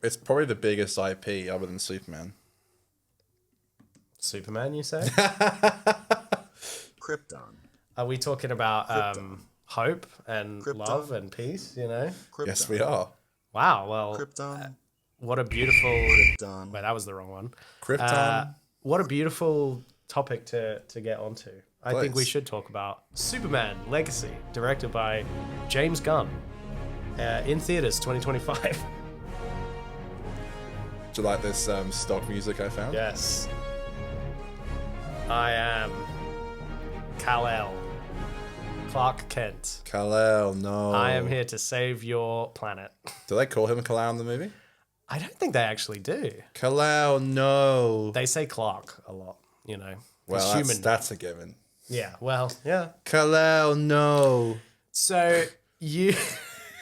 It's probably the biggest IP other than Superman. Superman, you say? Krypton. Are we talking about hope and Krypton. love and peace, you know? Krypton. Yes, we are. Wow, well, Krypton. what a beautiful... Krypton. Wait, that was the wrong one. Krypton. What a beautiful topic to get onto. I think we Please. should talk about Superman Legacy, directed by James Gunn, in theaters 2025. Do you like this stock music I found? Yes. I am Kal-El, Clark Kent. Kal-El, no. I am here to save your planet. Do they call him Kal-El in the movie? I don't think they actually do. Kal-El, no. They say Clark a lot, you know. Well, He's that's a given. Yeah, well, yeah. Kal-El, no. So you...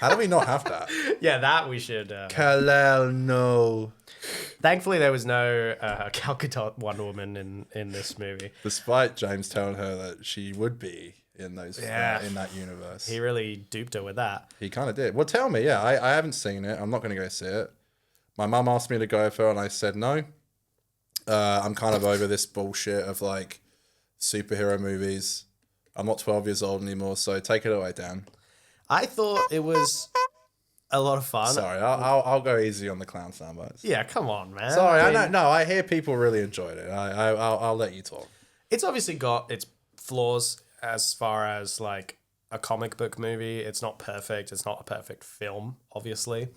How do we not have that? Yeah, that we should... Kal-El, no. Thankfully, there was no Gal Gadot Wonder Woman in this movie. Despite James telling her that she would be in those Yeah. in that universe. He really duped her with that. He kind of did. Well, tell me. Yeah, I haven't seen it. I'm not going to go see it. My mum asked me to go with her, and I said no. I'm kind of over this bullshit of like superhero movies. I'm not 12 years old anymore, so take it away, Dan. I thought it was a lot of fun. Sorry, I'll go easy on the clown soundbites. Yeah, come on, man. Sorry, I mean, know. No, I hear people really enjoyed it. I'll let you talk. It's obviously got its flaws as far as like a comic book movie. It's not perfect. It's not a perfect film, obviously.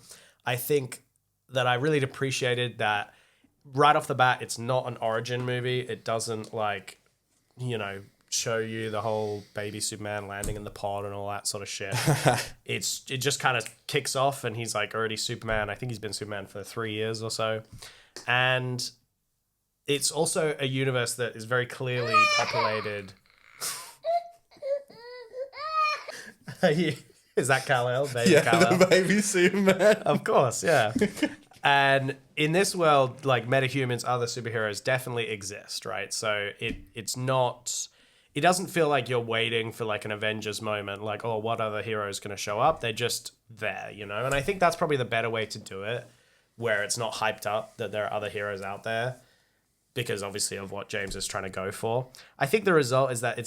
I think that I really appreciated that right off the bat, it's not an origin movie. It doesn't like, you know, show you the whole baby Superman landing in the pod and all that sort of shit. It just kind of kicks off and he's like already Superman. I think he's been Superman for 3 years or so. And it's also a universe that is very clearly populated. Is that Kal-El? Baby Kal-El? The baby Superman. Of course, yeah. And in this world, like metahumans, other superheroes definitely exist, right? So it's not... It doesn't feel like you're waiting for like an Avengers moment, like, oh, what other hero is going to show up? They're just there, you know? And I think that's probably the better way to do it, where it's not hyped up that there are other heroes out there, because obviously of what James is trying to go for. I think the result is that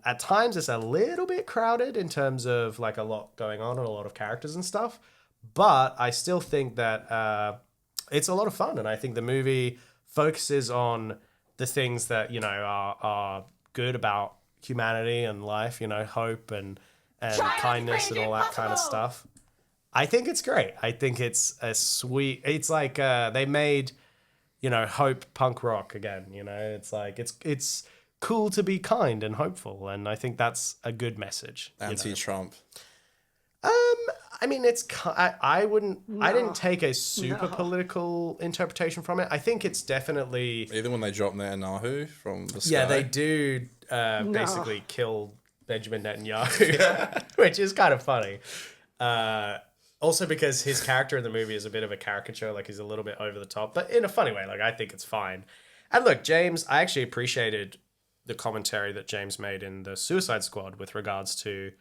at times it's a little bit crowded in terms of like a lot going on and a lot of characters and stuff, but I still think that it's a lot of fun, and I think the movie focuses on the things that, you know, are good about humanity and life, you know, hope and kindness and all that kind of stuff. I think it's great. I think it's a sweet... It's like they made, you know, hope punk rock again, you know? It's like, it's cool to be kind and hopeful, and I think that's a good message. Anti-Trump. I mean, I didn't take a super political interpretation from it. I think it's definitely... Either when they drop Netanyahu from the sky. Yeah, they do basically kill Benjamin Netanyahu, which is kind of funny. Also because his character in the movie is a bit of a caricature, like he's a little bit over the top, but in a funny way. Like, I think it's fine. And look, James, I actually appreciated the commentary that James made in the Suicide Squad with regards to,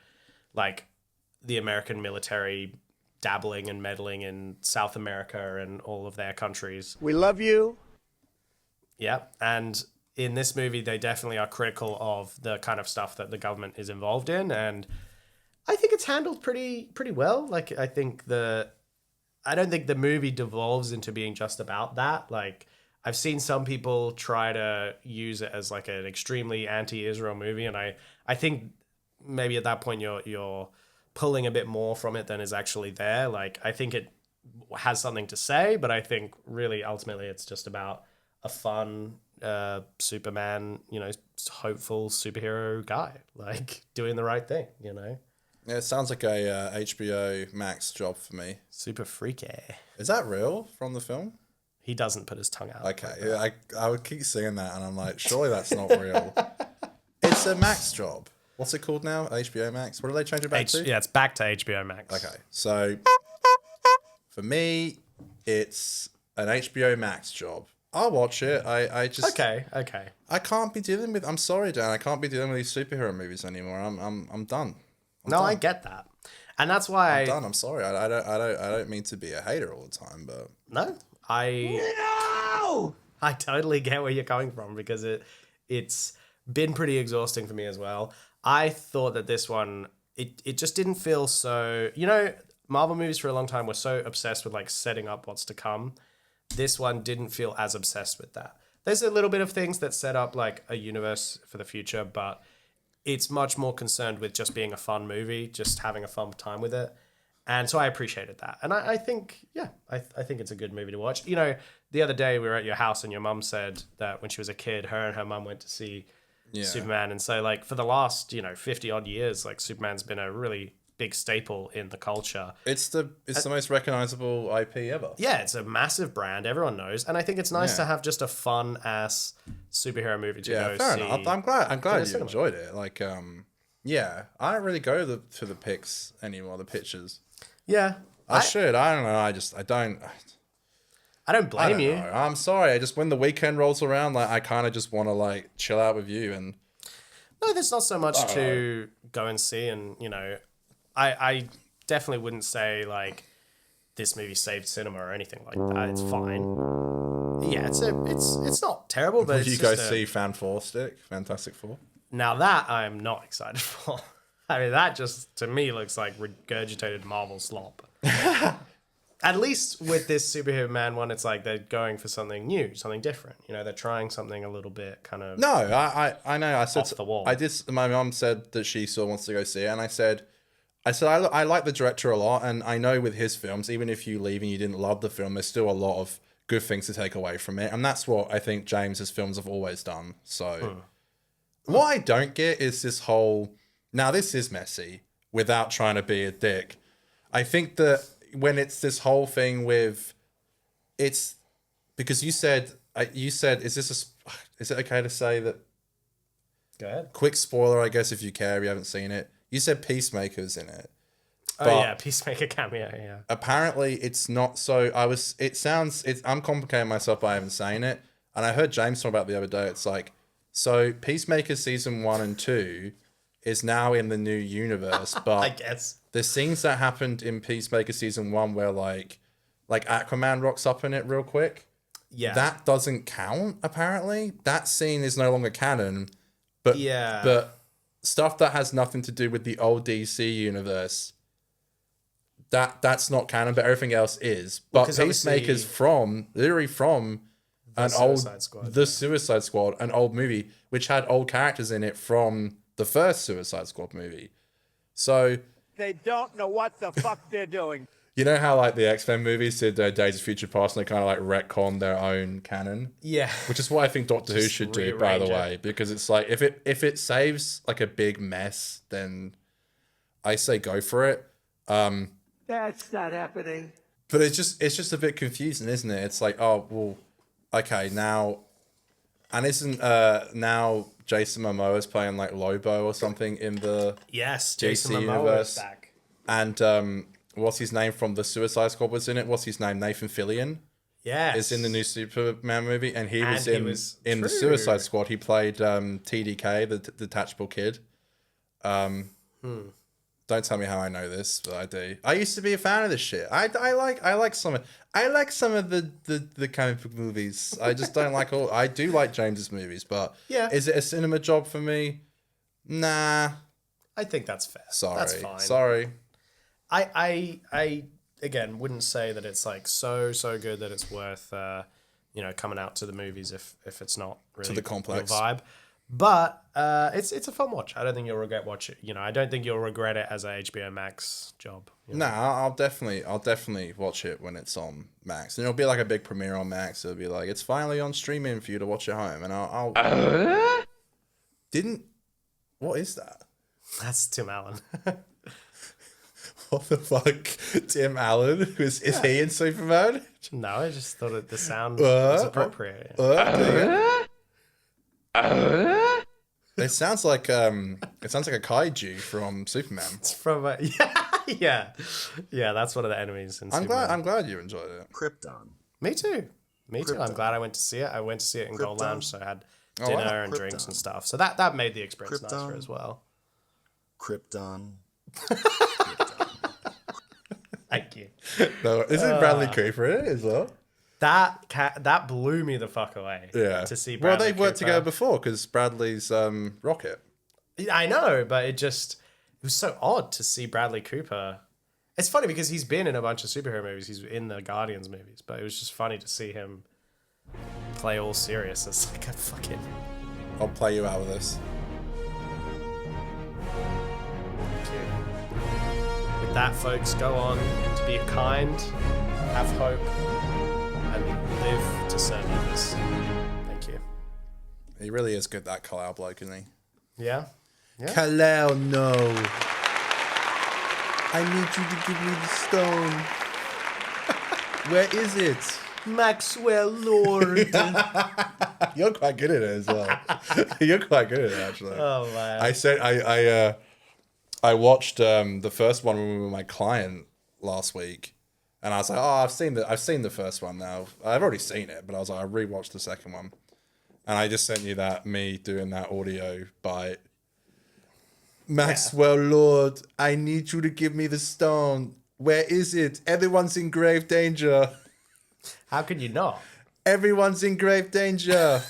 like, the American military dabbling and meddling in South America and all of their countries. We love you. Yeah, and in this movie, they definitely are critical of the kind of stuff that the government is involved in, and I think it's handled pretty well. Like, I don't think the movie devolves into being just about that. Like, I've seen some people try to use it as like an extremely anti-Israel movie, and I think maybe at that point you're pulling a bit more from it than is actually there. Like, I think it has something to say, but I think really ultimately it's just about a fun Superman, you know, hopeful superhero guy, like doing the right thing, you know? Yeah, it sounds like a HBO Max job for me. Super freaky. Is that real from the film? He doesn't put his tongue out. Okay, yeah, I would keep saying that, and I'm like, surely that's not real. It's a Max job. What's it called now? HBO Max? What do they change it back to? Yeah, it's back to HBO Max. Okay, so for me, it's an HBO Max job. I'll watch it. I just Okay. I can't be dealing with. I'm sorry, Dan. I can't be dealing with these superhero movies anymore. I'm done. No, I get that. And that's why Done. I'm sorry. I don't mean to be a hater all the time, but no, I totally get where you're coming from because it's been pretty exhausting for me as well. I thought that this one it just didn't feel so, Marvel movies for a long time were so obsessed with like setting up what's to come. This one didn't feel as obsessed with that. There's a little bit of things that set up like a universe for the future, but it's much more concerned with just being a fun movie, just having a fun time with it. And so I appreciated that. And I think, I think it's a good movie to watch. The other day we were at your house and your mum said that when she was a kid, her and her mum went to see Superman. And so like for the last, 50 odd years, like Superman's been a really big staple in the culture. it's the most recognizable IP ever. Yeah, it's a massive brand. Everyone knows. And I think it's nice to have just a fun ass superhero movie to go fair see. enough. I'm glad you cinema. enjoyed it. Like, I don't really go to the pics anymore, the pictures. Yeah. I should. I don't know. I don't blame you. Know. I'm sorry. I just when the weekend rolls around, like I kind of just want to like chill out with you and. No, there's not so much to go and see, and I definitely wouldn't say like this movie saved cinema or anything like that. It's fine. Yeah, it's not terrible, but Did you go see Fantastic Four? Now that I'm not excited for. I mean, that just to me looks like regurgitated Marvel slop. At least with this Superhero Man one, it's like they're going for something new, something different. They're trying something a little bit kind of. No, I know. I said off the wall. I did. My mom said that she still wants to go see it, and I said I like the director a lot, and I know with his films, even if you leave and you didn't love the film, there's still a lot of good things to take away from it, and that's what I think James's films have always done. So, what I don't get is this whole. Now this is messy. Without trying to be a dick, I think that when it's this whole thing with, it's because you said is it okay to say that? Go ahead. Quick spoiler, I guess, if you care, if you haven't seen it. You said Peacemaker's in it. Peacemaker cameo, yeah. Apparently, it's not so. I'm complicating myself by even saying it. And I heard James talk about it the other day. It's like, so Peacemaker season 1 and 2 is now in the new universe, but I guess the scenes that happened in Peacemaker season 1 where like Aquaman rocks up in it real quick. Yeah. That doesn't count, apparently. That scene is no longer canon. But stuff that has nothing to do with the old DC universe, that's not canon, but everything else is. But Peacemaker's literally from The Suicide Squad, an old movie, which had old characters in it from the first Suicide Squad movie. So they don't know what the fuck they're doing. You know how like the X-Men movies did Days of Future Past and they kind of like retcon their own canon? Yeah. Which is what I think Doctor Who should do, by the way. Because it's like, if it saves like a big mess, then I say go for it. That's not happening. But it's just a bit confusing, isn't it? It's like, oh, well, okay, now... And isn't now Jason Momoa's playing like Lobo or something in the Jason DC Momoa universe? is back. And what's his name from the Suicide Squad was in it? What's his name? Nathan Fillion. Yes. Is in the new Superman movie, and he was in the Suicide Squad. He played TDK, the detachable kid. Don't tell me how I know this, but I do. I used to be a fan of this shit. I like some of the comic book movies. I just don't like all. I do like James's movies, but is it a cinema job for me? Nah. I think that's fair. Sorry. That's fine. Sorry. I again wouldn't say that it's like so good that it's worth coming out to the movies if it's not really to the complex your vibe. But it's a fun watch. I don't think you'll regret watching it. I don't think you'll regret it as a HBO Max job. Nah, I'll definitely watch it when it's on Max, and it'll be like a big premiere on Max. It'll be like it's finally on streaming for you to watch at home, and I'll. What is that? That's Tim Allen. What the fuck, Tim Allen? Is he in Superman? No, I just thought the sound was appropriate. It sounds like a kaiju from Superman. It's from yeah. That's one of the enemies in Superman. I'm glad you enjoyed it. Krypton. Me too. I'm glad I went to see it. I went to see it in Gold Lounge, so I had dinner and drinks and stuff. So that made the experience nicer as well. Krypton. Thank you. No, isn't Bradley Cooper in it as well? That blew me the fuck away. Yeah. To see Bradley Well, they've worked Cooper. together before because Bradley's Rocket. I know, but it was so odd to see Bradley Cooper. It's funny because he's been in a bunch of superhero movies. He's in the Guardians movies, but it was just funny to see him play all serious as like a fucking... I'll play you out with this. Thank you. With that, folks, go on to be kind, have hope, and live to serve others. Thank you. He really is good, that Kal-El bloke, isn't he? Yeah? Yeah. Kal-El, no. I need you to give me the stone. Where is it? Maxwell Lord. You're quite good at it as well. You're quite good at it, actually. Oh, man. I watched the first one with my client last week, and I was like, oh, I've seen the first one now. I've already seen it, but I was like, I rewatched the second one, and I just sent you me doing that audio bite. Maxwell Lord, I need you to give me the stone. Where is it? Everyone's in grave danger. How could you not? Everyone's in grave danger.